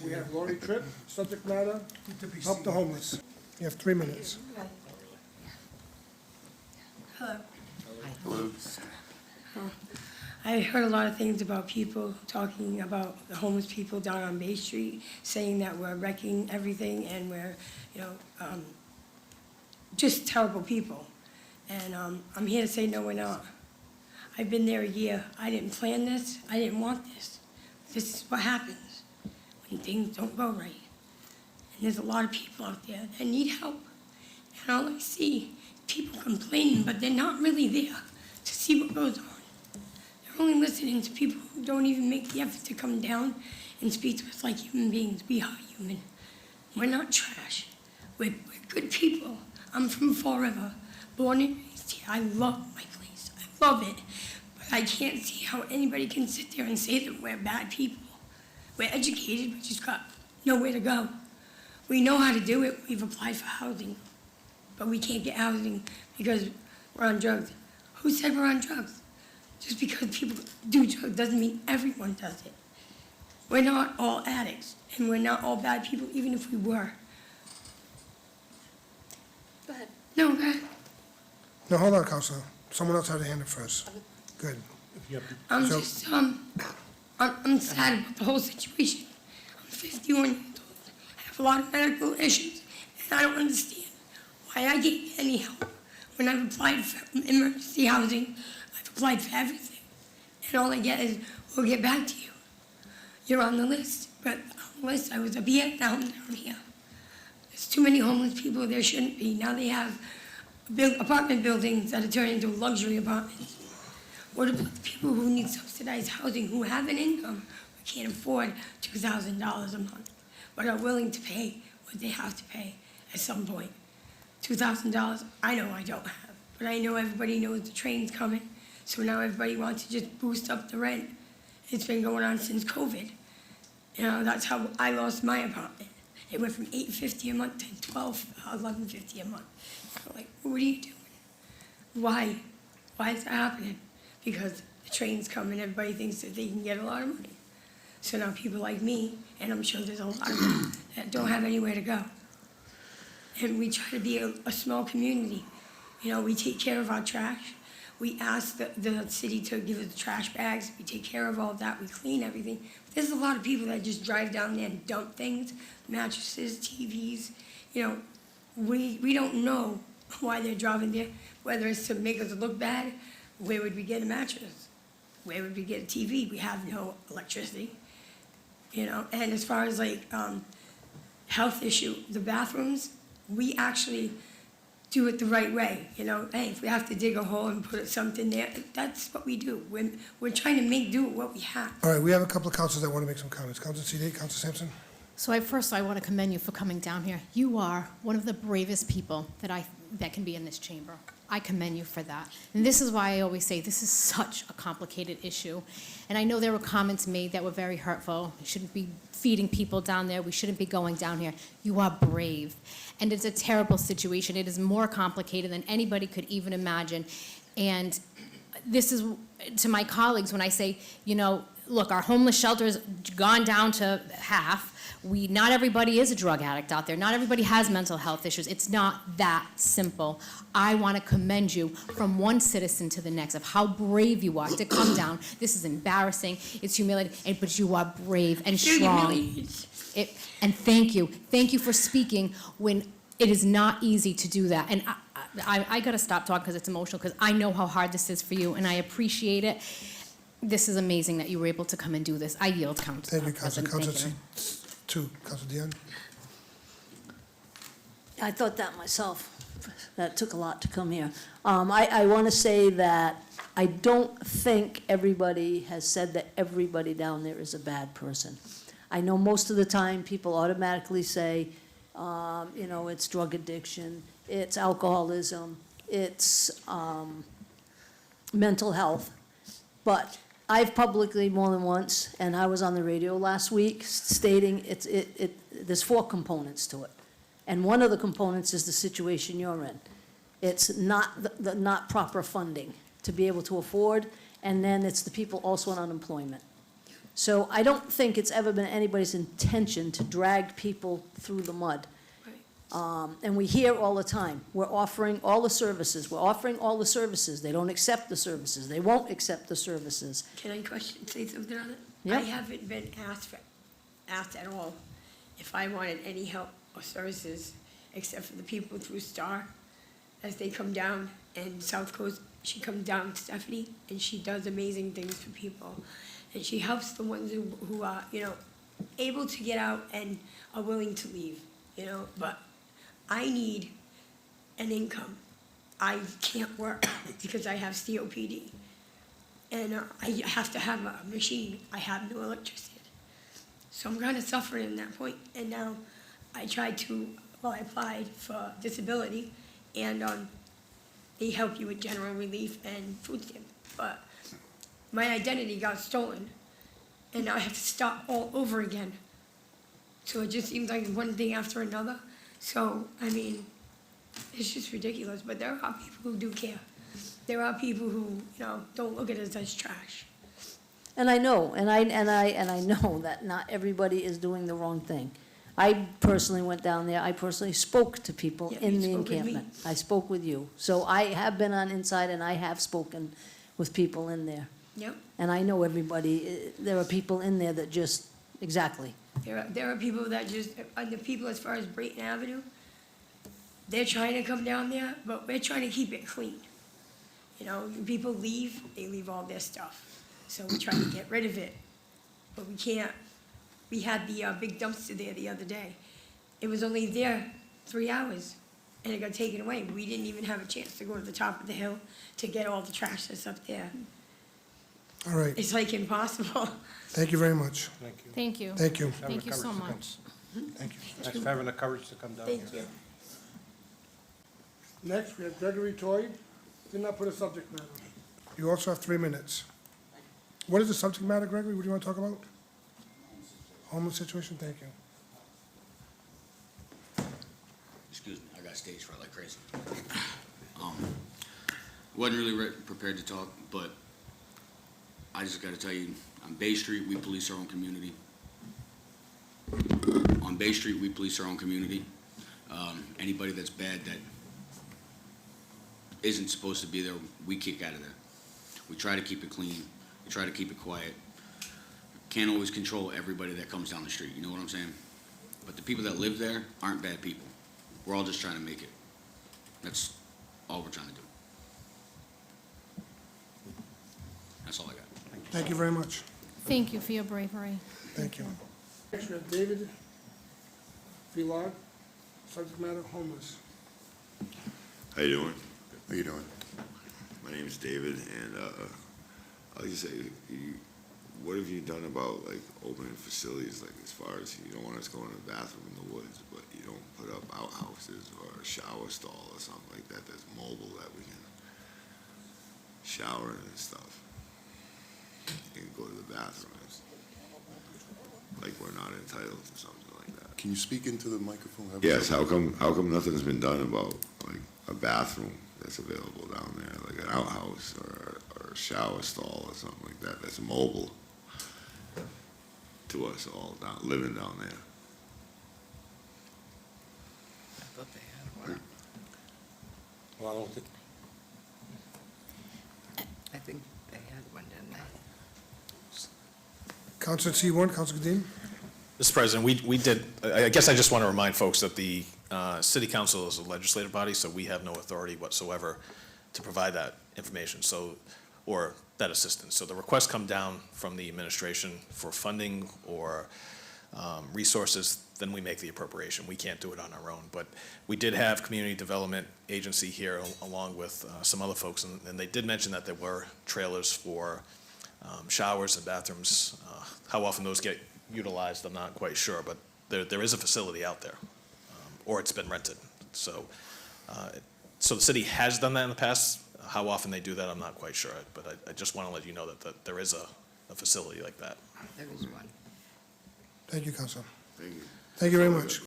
We have Lori Tripp, subject matter, help the homeless. You have 3 minutes. Hello. I heard a lot of things about people talking about the homeless people down on Bay Street, saying that we're wrecking everything and we're, just terrible people. And I'm here to say, no, we're not. I've been there a year. I didn't plan this. I didn't want this. This is what happens when things don't go right. And there's a lot of people out there that need help. And all I see, people complaining, but they're not really there to see what goes on. They're only listening to people who don't even make the effort to come down and speak to us like human beings. We are human. We're not trash. We're good people. I'm from Fall River, born and raised here. I love my place. I love it. But I can't see how anybody can sit there and say that we're bad people. We're educated, we just got nowhere to go. We know how to do it. We've applied for housing, but we can't get housing because we're on drugs. Who said we're on drugs? Just because people do drugs doesn't mean everyone does it. We're not all addicts, and we're not all bad people, even if we were. Go ahead. No, go ahead. No, hold on, Counselor. Someone else had a hand up first. Good. I'm So- just, I'm sad about the whole situation. I'm 51 years old. I have a lot of medical issues, and I don't understand why I can't get any help. When I've applied for emergency housing, I've applied for everything. And all I get is, we'll get back to you. You're on the list. But on the list, I was up here, now I'm down here. There's too many homeless people, there shouldn't be. Now they have apartment buildings that are turning into luxury apartments. What about the people who need subsidized housing, who have an income, but can't afford $2,000 a month, but are willing to pay what they have to pay at some point? $2,000, I know I don't have, but I know everybody knows the train's coming, so now everybody wants to just boost up the rent. It's been going on since COVID. That's how I lost my apartment. It went from $850 a month to $1150 a month. So like, what are you doing? Why? Why is that happening? Because the train's coming, everybody thinks that they can get a lot of money. So now people like me, and I'm sure there's a lot of them that don't have anywhere to go. And we try to be a small community. We take care of our trash. We ask the city to give us the trash bags. We take care of all that. We clean everything. But there's a lot of people that just drive down there and dump things, mattresses, TVs. We don't know why they're driving there, whether it's to make us look bad. Where would we get a mattress? Where would we get a TV? We have no electricity, And as far as health issue, the bathrooms, we actually do it the right way, Hey, if we have to dig a hole and put something there, that's what we do. We're trying to make do with what we have. All right, we have a couple of counselors that want to make some comments. Counselor CD, Counselor Sampson? So first I want to commend you for coming down here. You are one of the bravest people that can be in this chamber. I commend you for that. And this is why I always say this is such a complicated issue. And I know there were comments made that were very hurtful. We shouldn't be feeding people down there. We shouldn't be going down here. You are brave. And it's a terrible situation. It is more complicated than anybody could even imagine. And this is to my colleagues when I say, look, our homeless shelter has gone down to half. Not everybody is a drug addict out there. Not everybody has mental health issues. It's not that simple. I want to commend you from one citizen to the next of how brave you are to come down. This is embarrassing. It's humiliating, but you are brave and strong. And thank you. Thank you for speaking when it is not easy to do that. And I got to stop talking because it's emotional, because I know how hard this is for you, and I appreciate it. This is amazing that you were able to come and do this. I yield, Council. Thank you, Counselor. Counselor C2, Counselor Dion? I thought that myself. That took a lot to come here. I want to say that I don't think everybody has said that everybody down there is a bad person. I know most of the time people automatically say, it's drug addiction, it's alcoholism, it's mental health. But I've publicly more than once, and I was on the radio last week, stating there's 4 components to it. And one of the components is the situation you're in. It's not the not proper funding to be able to afford, and then it's the people also on unemployment. So I don't think it's ever been anybody's intention to drag people through the mud. And we hear all the time, we're offering all the services, we're offering all the services. They don't accept the services, they won't accept the services. Can I say something on it? Yeah. I haven't been asked at all if I wanted any help or services, except for the people through Star, as they come down, and South Coast, she comes down, Stephanie, and she does amazing things for people. And she helps the ones who are, able to get out and are willing to leave, but I need an income. I can't work because I have COPD. And I have to have a machine. I have no electricity. So I'm kind of suffering in that point. And now I applied for disability, and they help you with general relief and food stamps. But my identity got stolen, and now I have to start all over again. So it just seems like one thing after another. So, it's just ridiculous, but there are people who do care. There are people who, don't look at us as trash. And I know, and I know that not everybody is doing the wrong thing. I personally went down there, I personally spoke to people Yeah, in you the spoke with me. encampment. I spoke with you. So I have been on inside and I have spoken with people in there. Yep. And I know everybody, there are people in there that just, exactly. There are people that just, the people as far as Brayton Avenue, they're trying to come down there, but we're trying to keep it clean. People leave, they leave all their stuff. So we try to get rid of it, but we can't. We had the big dumpster there the other day. It was only there 3 hours, and it got taken away. We didn't even have a chance to go to the top of the hill to get all the trash that's up there. All right, It's like impossible. thank you very much. Thank you. Thank you. Thank you. Having Thank the you so courage to come. much. Thank you. Thanks for having the courage to come down here. Thank you. Next, we have Gregory Toy. Did not put a subject matter. You also have 3 minutes. What is the subject matter, Gregory? What do you want to talk about? Homeless situation, thank you. Excuse me, I got stage fright like crazy. Wasn't really prepared to talk, but I just gotta tell you, on Bay Street, we police our own community. On Bay Street, we police our own community. Anybody that's bad that isn't supposed to be there, we kick out of there. We try to keep it clean. We try to keep it quiet. Can't always control everybody that comes down the street, you know what I'm saying? But the people that live there aren't bad people. We're all just trying to make it. That's all we're trying to do. That's all I got. Thank you very much. Thank you for your bravery. Thank you. Next, we have David Villard, subject matter, homeless. How you doing? How you doing? My name is David, and I'll just say, what have you done about like opening facilities, like as far as you don't want us going to the bathroom in the woods, but you don't put up outhouses or a shower stall or something like that that's mobile that we can shower in and stuff and go to the bathroom. It's like we're not entitled to something like that. Can you speak into the microphone? Yes, how come nothing's been done about like a bathroom that's available down there, like an outhouse or a shower stall or something like that that's mobile to us all living down there? I thought they had one. Well, I don't think. I think they had one, didn't they? Councilor C1, Councilor Kadim? Mr. President, we did, I guess I just want to remind folks that the city council is a legislative body, so we have no authority whatsoever to provide that information, or that assistance. So the requests come down from the administration for funding or resources, then we make the appropriation. We can't do it on our own. But we did have Community Development Agency here along with some other folks, and they did mention that there were trailers for showers and bathrooms. How often those get utilized, I'm not quite sure, but there is a facility out there, or it's been rented. So the city has done that in the past. How often they do that, I'm not quite sure, but I just want to let you know that there is a facility like that. There is one. Thank you, Councilor. Thank you. Thank you very much.